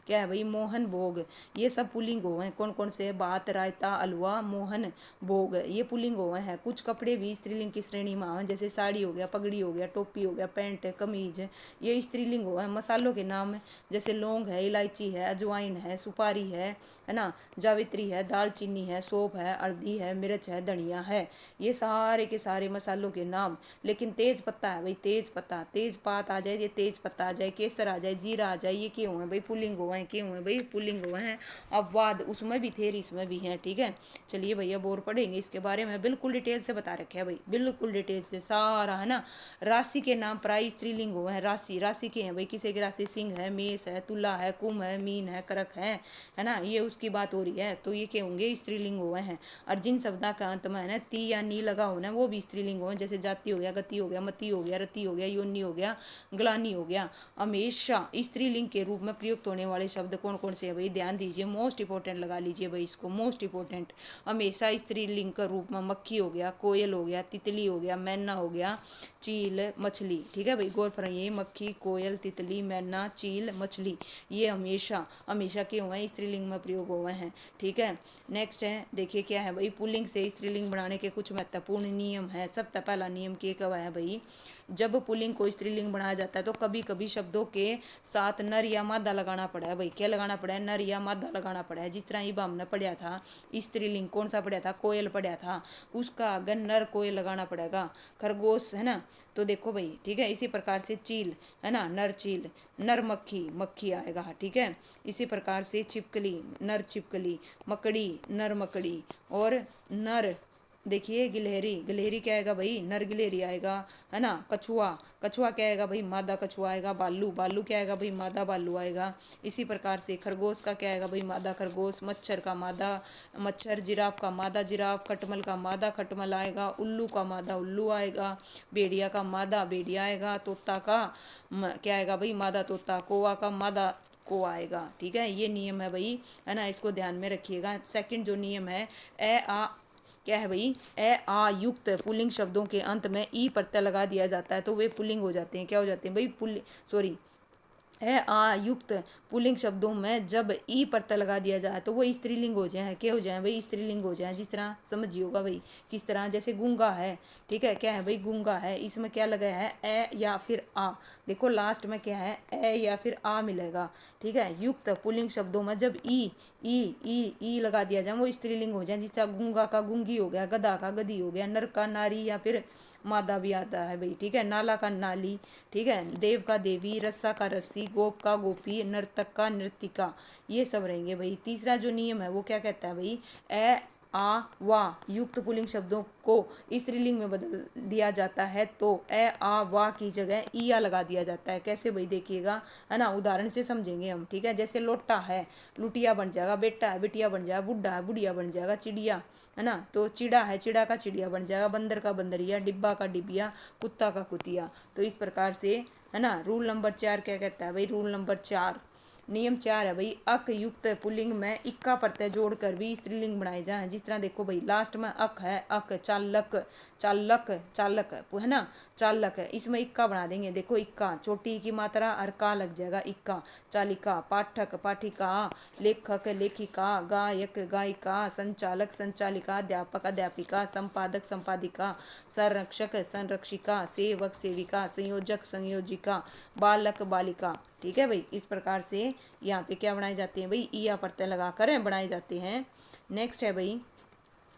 क्या है भाई, मोहन भोग, ये सब पुल्लिंग हुए हैं। कौन कौन से, भात, रायता, हलवा, मोहन भोग, ये पुल्लिंग हुए हैं। कुछ कपड़े भी स्त्रीलिंग की श्रेणी में आए, जैसे साड़ी हो गया, पगड़ी हो गया, टोपी हो गया, पैंट, कमीज, ये स्त्रीलिंग हुआ है। मसालों के नाम जैसे लौंग है, इलायची है, अजवाइन है, सुपारी है ना, जावित्री है, दालचीनी है, सौंफ है, हल्दी है, मिर्च है, धनिया है, ये सारे के सारे मसालों के नाम। लेकिन तेज पत्ता है भाई, तेज पत्ता, तेज पात आ जाए, ये तेज पत्ता आ जाए, केसर आ जाए, जीरा आ जाए, ये क्यों है भाई, पुल्लिंग हुए हैं, क्यों है भाई, पुल्लिंग हुए हैं। अब वाद उसमें भी थे, इसमें भी हैं, ठीक है। चलिए भैया, बोर पढ़ेंगे इसके बारे में, बिल्कुल डिटेल से बता रखे है भाई, बिल्कुल डिटेल से सारा, है ना। राशि के नाम प्राय स्त्रीलिंग हुए हैं। राशि, राशि के हैं भाई, किसी की राशि सिंह है, मेष है, तुला है, कुंभ है, मीन है, करक है ना, ये उसकी बात हो रही है, तो ये क्या होंगे, स्त्रीलिंग हुए हैं। और जिन शब्दा का अंत में है ना ती या नी लगा होना, वो भी स्त्रीलिंग हुए, जैसे जाति हो गया, गति हो गया, मति हो गया, रति हो गया, योनि हो गया, ग्लानी हो गया। हमेशा स्त्रीलिंग के रूप में प्रयुक्त होने वाले शब्द कौन कौन से हैं भाई, ध्यान दीजिए, मोस्ट इंपॉर्टेंट लगा लीजिए भाई इसको, मोस्ट इंपॉर्टेंट। हमेशा स्त्रीलिंग का रूप में मक्खी हो गया, कोयल हो गया, तितली हो गया, मैना हो गया, चील, मछली, ठीक है भाई, गौर फरमाइए, मक्खी, कोयल, तितली, मैना, चील, मछली, ये हमेशा हमेशा के हुए हैं, स्त्रीलिंग में प्रयोग हुए हैं, ठीक है। नेक्स्ट है, देखिए क्या है भाई, पुल्लिंग से स्त्रीलिंग बनाने के कुछ महत्वपूर्ण नियम है। सबसे पहला नियम क्या है भाई, जब पुल्लिंग को स्त्रीलिंग बनाया जाता है तो कभी कभी शब्दों के साथ नर या मादा लगाना पड़ा है भाई, क्या लगाना पड़ा है, नर या मादा लगाना पड़ा है। जिस तरह ये हमने पढ़ा था, स्त्रीलिंग कौन सा पढ़ा था, कोयल पढ़ा था, उसका अगर नर कोयल लगाना पड़ेगा। खरगोश, है ना, तो देखो भाई, ठीक है। इसी प्रकार से चील, है ना, नर चील, नर मक्खी, मक्खी आएगा, ठीक है। इसी प्रकार से छिपकली, नर छिपकली, मकड़ी, नर मकड़ी, और नर, देखिए गिलहरी, गिलहरी क्या आएगा भाई, नर गिलहरी आएगा, है ना। कछुआ, कछुआ क्या आएगा भाई, मादा कछुआ आएगा। भालू, भालू क्या आएगा भाई, मादा भालू आएगा। इसी प्रकार से खरगोश का क्या आएगा भाई, मादा खरगोश। मच्छर का मादा मच्छर, जिराफ का मादा जिराफ, खटमल का मादा खटमल आएगा, उल्लू का मादा उल्लू आएगा, भेड़िया का मादा भेड़िया आएगा, तोता का क्या आएगा भाई, मादा तोता, कौवा का मादा को आएगा, ठीक है। ये नियम है भाई, है ना, इसको ध्यान में रखिएगा। सेकंड जो नियम है, ए आ, क्या है भाई, ए आ युक्त पुल्लिंग शब्दों के अंत में ई प्रत्यय लगा दिया जाता है तो वे पुल्लिंग हो जाते हैं, क्या हो जाते हैं भाई, पुल्लिंग, सॉरी, ए आ युक्त पुल्लिंग शब्दों में जब ई प्रत्यय लगा दिया जाए तो वो स्त्रीलिंग हो जाए, क्या हो जाए भाई, स्त्रीलिंग हो जाए। जिस तरह समझिए होगा भाई, किस तरह, जैसे गूंगा है, ठीक है, क्या है भाई, गूंगा है, इसमें क्या लगा है, ए या फिर आ, देखो लास्ट में क्या है, ए या फिर आ मिलेगा, ठीक है। युक्त पुल्लिंग शब्दों में जब ई लगा दिया जाए वो स्त्रीलिंग हो जाए। जिस तरह गूंगा का गूंगी हो गया, गधा का गधी हो गया, नर का नारी या फिर मादा भी आता है भाई, ठीक है। नाला का नाली, ठीक है। देव का देवी, रस्सा का रस्सी, गोप का गोपी, नर्तक का नर्तिका, ये सब रहेंगे भाई। तीसरा जो नियम है वो क्या कहता है भाई, ए आ वा युक्त पुल्लिंग शब्दों को स्त्रीलिंग में बदल दिया जाता है तो ए आ वा की जगह ईया लगा दिया जाता है। कैसे भाई, देखिएगा, है ना, उदाहरण से समझेंगे हम, ठीक है। जैसे लोटा है, लुटिया बन जाएगा, बेटा है, बिटिया बन जाएगा, बुढ़ा है, बुढ़िया बन जाएगा, चिड़िया, है ना, तो चिड़ा है, चिड़ा का चिड़िया बन जाएगा, बंदर का बंदरिया, डिब्बा का डिबिया, कुत्ता का कुतिया। तो इस प्रकार से, है ना। रूल नंबर 4 क्या कहता है भाई, रूल नंबर 4, नियम 4 है भाई, अक युक्त पुल्लिंग में इक्का प्रत्यय जोड़कर भी स्त्रीलिंग बनाए जाए। जिस तरह देखो भाई लास्ट में अक है, अक चालक, चालक चालक है ना, चालक है, इसमें इक्का बना देंगे। देखो इक्का, चोटी की मात्रा और का लग जाएगा इक्का। चालिका, पाठक पाठिका, लेखक लेखिका, गायक गायिका, संचालक संचालिका, अध्यापक अध्यापिका, संपादक संपादिका, संरक्षक संरक्षिका, सेवक सेविका, संयोजक संयोजिका, बालक बालिका। ठीक है भाई, इस प्रकार से यहाँ पे क्या बनाए जाते हैं भाई, ईया प्रत्यय लगाकर बनाए जाते हैं। नेक्स्ट है भाई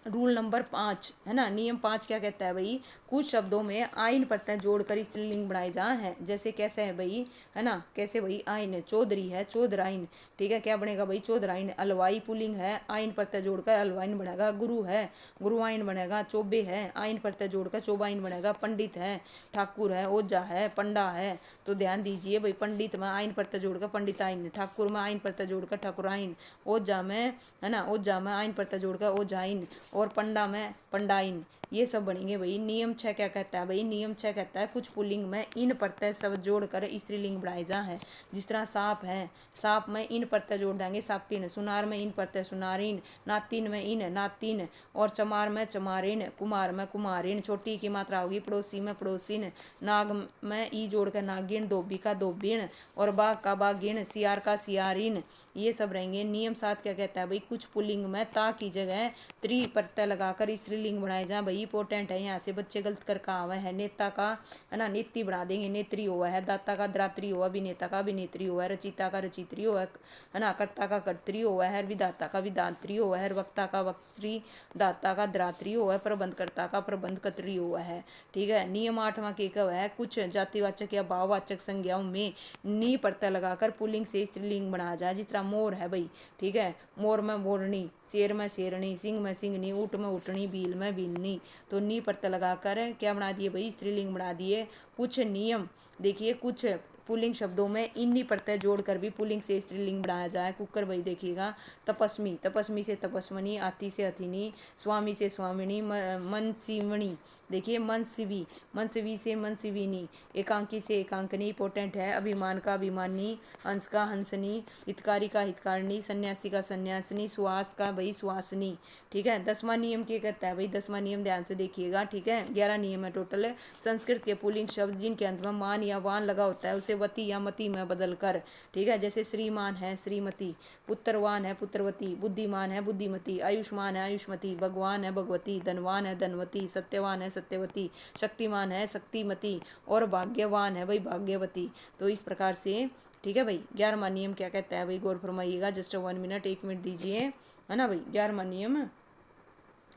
रूल नंबर 5 है ना, नियम 5 क्या कहता है भाई, कुछ शब्दों में आइन प्रत्यय जोड़कर स्त्रीलिंग बनाए जाए हैं। जैसे कैसे है भाई, है ना, कैसे भाई, आइन चौधरी है, चौधराइन। ठीक है, क्या बनेगा भाई, चौधराइन। अलवाई पुलिंग है, आइन प्रत्यय जोड़कर अलवाइन बनेगा। गुरु है, गुरुआइन बनेगा। चौबे है, आइन प्रत्यय जोड़कर चौबाइन बनेगा। पंडित है, ठाकुर है, ओझा है, पंडा है। तो ध्यान दीजिए भाई, पंडित में आइन प्रत्यय जोड़कर पंडिताइन, ठाकुर में आइन प्रत्यय जोड़कर ठाकुराइन, ओझा में, है ना, ओझा में आइन प्रत्यय जोड़कर ओझाइन, और पंडा में पंडाइन। ये सब बनेंगे भाई। नियम 6 क्या कहता है भाई, नियम 6 कहता है कुछ पुल्लिंग में इन प्रत्यय शब्द जोड़कर स्त्रीलिंग बढ़ाए जा है। जिस तरह सांप है, सांप में इन प्रत्यय जोड़ देंगे सापिन, सुनार में इन प्रत्यय सुनारिन, नातिन में इन नातिन, और चमार में चमारिन, कुमार में कुमारिन। छोटी की मात्रा होगी पड़ोसी में पड़ोसिन, नाग में ई जोड़कर नागिन, धोबी का धोबिन, और बाघ का बागिन, सियार का सियारिन। ये सब रहेंगे। नियम 7 क्या कहता है भाई, कुछ पुल्लिंग में ता की जगह त्रि प्रत्यय लगाकर स्त्रीलिंग बनाए जाए। भाई इंपॉर्टेंट है, यहाँ से बच्चे गलत कर कहा हुआ है। नेता का, है ना, नेत्री बना देंगे, नेत्री हुआ है। दाता का द्रात्री हुआ, अभिनेता का अभिनेत्री हुआ है। रचिता का रचित्री हुआ है ना, कर्ता का कर्त्री हुआ है। विधाता का विधात्री हुआ है। वक्ता का वक्त्री, दाता का द्रात्री हुआ है। प्रबंधकर्ता का प्रबंधकत्री हुआ है। ठीक है, नियम 8वां के कब है, कुछ जातिवाचक या भाववाचक संज्ञाओं में नी प्रत्यय लगाकर पुल्लिंग से स्त्रीलिंग बनाया जाए। जिस तरह मोर है भाई, ठीक है, मोर में मोरनी, शेर में शेरनी, सिंह में सिंगनी, ऊँट में उठनी, भील में भीलनी। तो नी प्रत्यय लगाकर क्या बना दिए भाई, स्त्रीलिंग बना दिए। कुछ नियम देखिए, कुछ पुल्लिंग शब्दों में इन्हीं प्रत्यय जोड़कर भी पुल्लिंग से स्त्रीलिंग बनाया जाए। कुकर भाई देखिएगा, तपस्मी, तपस्मी से तपस्वनी, आती से अतिनी, स्वामी से स्वामिनी, मनसिवनी, देखिए मनसिवी, मनसिवी से मनसिविनी, एकांकी से एकांकनी। इंपॉर्टेंट है, अभिमान का अभिमानी, हंस का हंसनी, हितकारी का हितकारिणी, सन्यासी का सन्यासिनी, सुहास का भाई सुहासनी। ठीक है, 10वां नियम क्या कहता है भाई, 10वां नियम ध्यान से देखिएगा। ठीक है, 11 नियम है टोटल। संस्कृत के पुल्लिंग शब्द जिनके अंत में मान या वान लगा होता है उसे वती या मती में बदल कर, ठीक है, जैसे श्रीमान है श्रीमती, पुत्रवान है पुत्रवती, बुद्धिमान है बुद्धिमती, आयुष्मान है आयुष्मती, भगवान है भगवती, धनवान है धनवती, सत्यवान है सत्यवती, शक्तिमान है शक्तिमती, और भाग्यवान है भाई भाग्यवती। तो इस प्रकार से, ठीक है भाई। 11वां नियम क्या कहता है भाई, गौर फरमाइएगा। जस्ट 1 मिनट, 1 मिनट दीजिए, है ना भाई। 11वां नियम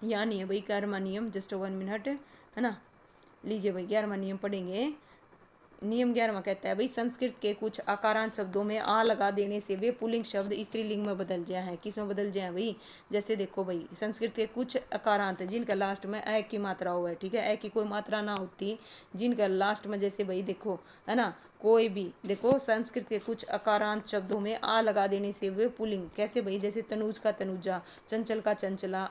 यहाँ नहीं है भाई, 11वां नियम, जस्ट 1 मिनट, है ना। लीजिए भाई, 11वां नियम पढ़ेंगे। नियम 11वां कहता है भाई, संस्कृत के कुछ आकारांत शब्दों में आ लगा देने से वे पुल्लिंग शब्द स्त्रीलिंग में बदल जाए हैं। किस में बदल जाए भाई, जैसे देखो भाई, संस्कृत के कुछ आकारांत जिनका लास्ट में ए की मात्रा हुआ है, ठीक है, ए की कोई मात्रा ना होती, जिनका लास्ट में, जैसे भाई देखो, है ना, कोई भी देखो, संस्कृत के कुछ आकारांत शब्दों में आ लगा देने से वे पुल्लिंग, कैसे भाई, जैसे तनुज का तनुजा, चंचल का चंचला,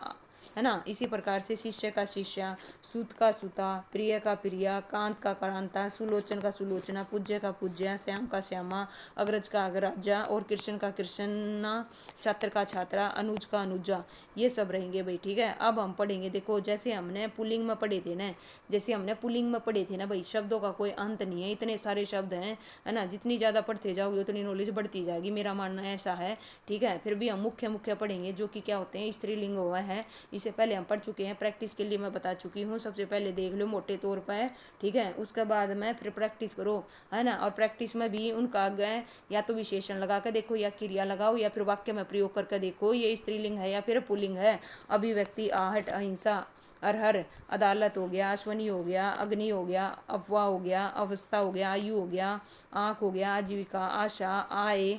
है ना। इसी प्रकार से शिष्य का शिष्या, सूत का सूता, प्रिय का प्रिया, कांत का कांता, सुलोचन का सुलोचना, पूज्य का पूज्या, श्याम का श्यामा, अग्रज का अग्रजा, और कृष्ण का कृष्णा, छात्र का छात्रा, अनुज का अनुजा। ये सब रहेंगे भाई। ठीक है, अब हम पढ़ेंगे, देखो जैसे हमने पुल्लिंग में पढ़े थे ना, जैसे हमने पुल्लिंग में पढ़े थे ना भाई, शब्दों का कोई अंत नहीं है, इतने सारे शब्द हैं, है ना। जितनी ज़्यादा पढ़ते जाओगे उतनी नॉलेज बढ़ती जाएगी, मेरा मानना ऐसा है। ठीक है, फिर भी हम मुख्य मुख्य पढ़ेंगे, जो कि क्या होते हैं, स्त्रीलिंग हुआ है। इससे पहले हम पढ़ चुके हैं, प्रैक्टिस के लिए मैं बता चुकी हूँ। सबसे पहले देख लो मोटे तौर पर, ठीक है, उसके बाद में फिर प्रैक्टिस करो, है ना। और प्रैक्टिस में भी उनका आगे या तो विशेषण लगा कर देखो, या क्रिया लगाओ, या फिर वाक्य में प्रयोग करके देखो ये स्त्रीलिंग है या फिर पुल्लिंग है। अभिव्यक्ति, आहट, अहिंसा, अरहर, अदालत हो गया, अश्वनी हो गया, अग्नि हो गया, अफवाह हो गया, अवस्था हो गया, आयु हो गया, आँख हो गया, आजीविका, आशा, आय।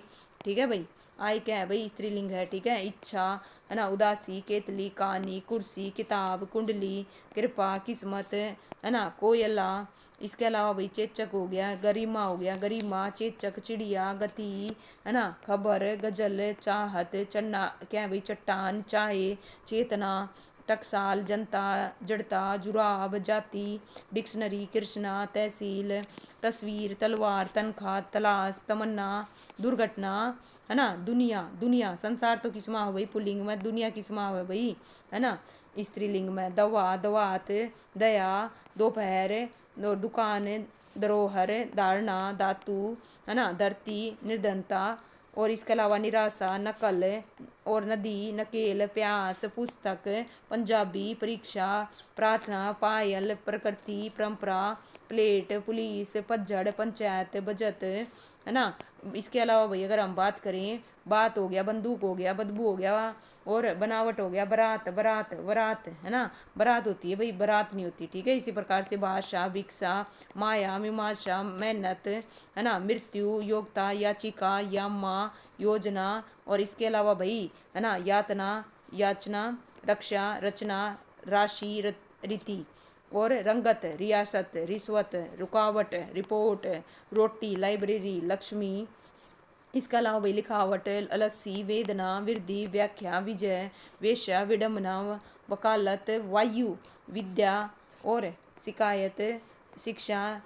ठीक है भाई, आय क्या है भाई, स्त्रीलिंग है। ठीक है, इच्छा, है ना, उदासी, केतली, कहानी, कुर्सी, किताब, कुंडली, कृपा, किस्मत, है ना, कोयला। इसके अलावा भाई चेचक हो गया, गरिमा हो गया, गरिमा, चेचक, चिड़िया, गति, है ना, खबर, गजल, चाहत, चन्ना क्या है भाई, चट्टान, चाहे, चेतना, टकसाल, जनता, जड़ता, जुराब, जाति, डिक्शनरी, कृष्णा, तहसील, तस्वीर, तलवार, तनख्वाह, तलाश, तमन्ना, दुर्घटना, है ना। दुनिया, दुनिया संसार तो किसमा हो भाई पुल्लिंग में, दुनिया किसमा हो भाई, है ना, स्त्रीलिंग में। दवा, दवात, दया, दोपहर, दुकान, धरोहर, धारणा, धातु, है ना, धरती, निर्धनता, और इसके अलावा निराशा, नकल, और नदी, नकेल, प्यास, पुस्तक, पंजाबी, परीक्षा, प्रार्थना, पायल, प्रकृति, परंपरा, प्लेट, पुलिस, पतझड़, पंचायत, बचत, है ना। इसके अलावा भाई अगर हम बात करें, बात हो गया, बंदूक हो गया, बदबू हो गया, और बनावट हो गया, बारात, बारात, बारात, है ना, बारात होती है भाई, बारात नहीं होती, ठीक है। इसी प्रकार से भाषा, भिक्षा, माया, मीमांसा, मेहनत, है ना, मृत्यु, योग्यता, याचिका, यामा, योजना, और इसके अलावा भाई, है ना, यातना, याचना, रक्षा, रचना, राशि, रीति, और रंगत, रियासत, रिश्वत, रुकावट, रिपोर्ट, रोटी, लाइब्रेरी, लक्ष्मी। इसके अलावा भाई लिखावट, अलसी, वेदना, वृद्धि, व्याख्या, विजय, वेश्या, विडम्बना, वकालत, वायु, विद्या, और शिकायत, शिक्षा,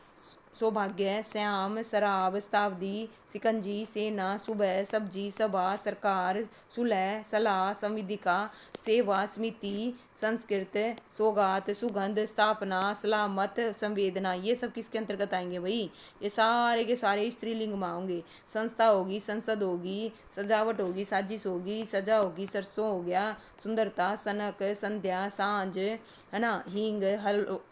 सौभाग्य, श्याम, शराब, शताब्दी, सिकंजी, सेना, सुबह, सब्जी, सभा, सरकार, सुलह, सलाह, संविधिका, सेवा, समिति, संस्कृत, सौगात, सुगंध, स्थापना, सलामत, संवेदना, ये सब किसके अंतर्गत आएंगे भाई, ये सारे के सारे स्त्रीलिंग में होंगे। संस्था होगी, संसद होगी, सजावट होगी, साजिश होगी, सजा होगी, सरसों हो गया, सुंदरता, सनक, संध्या, सांझ, है ना, हींग,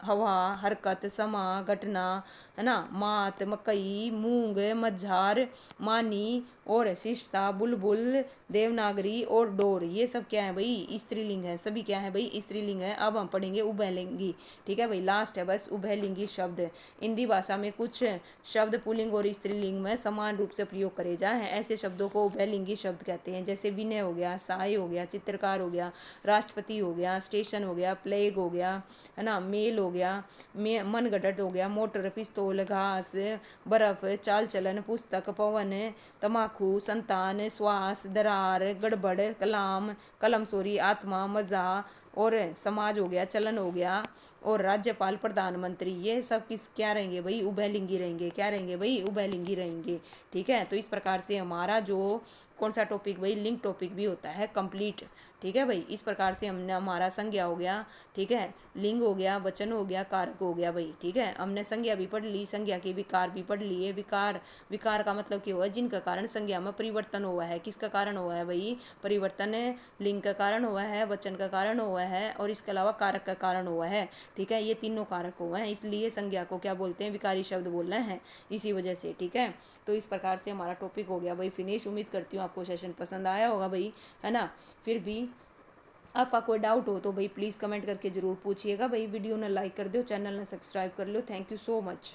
हवा, हरकत, समा, घटना, है ना, मात, मकई, मूंग, मझार, मानी, और शिष्टता, बुलबुल, देवनागरी, और डोर, ये सब क्या है भाई, स्त्रीलिंग है, सभी क्या है भाई, स्त्रीलिंग है। अब हम पढ़ेंगे उभयलिंगी, ठीक है भाई, लास्ट है बस उभयलिंगी शब्द। हिंदी भाषा में कुछ शब्द पुल्लिंग और स्त्रीलिंग में समान रूप से प्रयोग करे जाए हैं, ऐसे शब्दों को उभयलिंगी शब्द कहते हैं। जैसे विनय हो गया, सहाय हो गया, चित्रकार हो गया, राष्ट्रपति हो गया, स्टेशन हो गया, प्लेग हो गया, है ना, मेल हो गया, मनगढ़ंट हो गया, मोटर, पिस्तौल, घास, बर्फ, चाल चलन, पुस्तक, पवन, तमाकू, संतान, श्वास, दरार, गड़बड़, कलाम, कलम सोरी, आत्मा, मजा, और समाज हो गया, चलन हो गया, और राज्यपाल, प्रधानमंत्री, ये सब किस क्या रहेंगे भाई, उभयलिंगी रहेंगे। क्या रहेंगे भाई, उभयलिंगी रहेंगे, ठीक है। तो इस प्रकार से हमारा जो कौन सा टॉपिक भाई, लिंक टॉपिक भी होता है कंप्लीट, ठीक है भाई। इस प्रकार से हमने हमारा संज्ञा हो गया, ठीक है, लिंग हो गया, वचन हो गया, कारक हो गया भाई, ठीक है। हमने संज्ञा भी पढ़ ली, संज्ञा के विकार भी पढ़ लिए। विकार, विकार का मतलब क्या हुआ है, जिनका कारण संज्ञा में परिवर्तन हुआ है। किसका कारण हुआ है भाई, परिवर्तन लिंग का कारण हुआ है, वचन का कारण हुआ है, और इसके अलावा कारक का कारण हुआ है, ठीक है। ये तीनों कारक हुए हैं, इसलिए संज्ञा को क्या बोलते हैं, विकारी शब्द बोल रहे हैं, इसी वजह से, ठीक है। तो इस प्रकार से हमारा टॉपिक हो गया भाई फिनिश। उम्मीद करती हूँ आपको सेशन पसंद आया होगा भाई, है ना। फिर भी आपका कोई डाउट हो तो भाई प्लीज़ कमेंट करके ज़रूर पूछिएगा भाई। वीडियो ने लाइक कर दो, चैनल ने सब्सक्राइब कर लो। Thank you so much.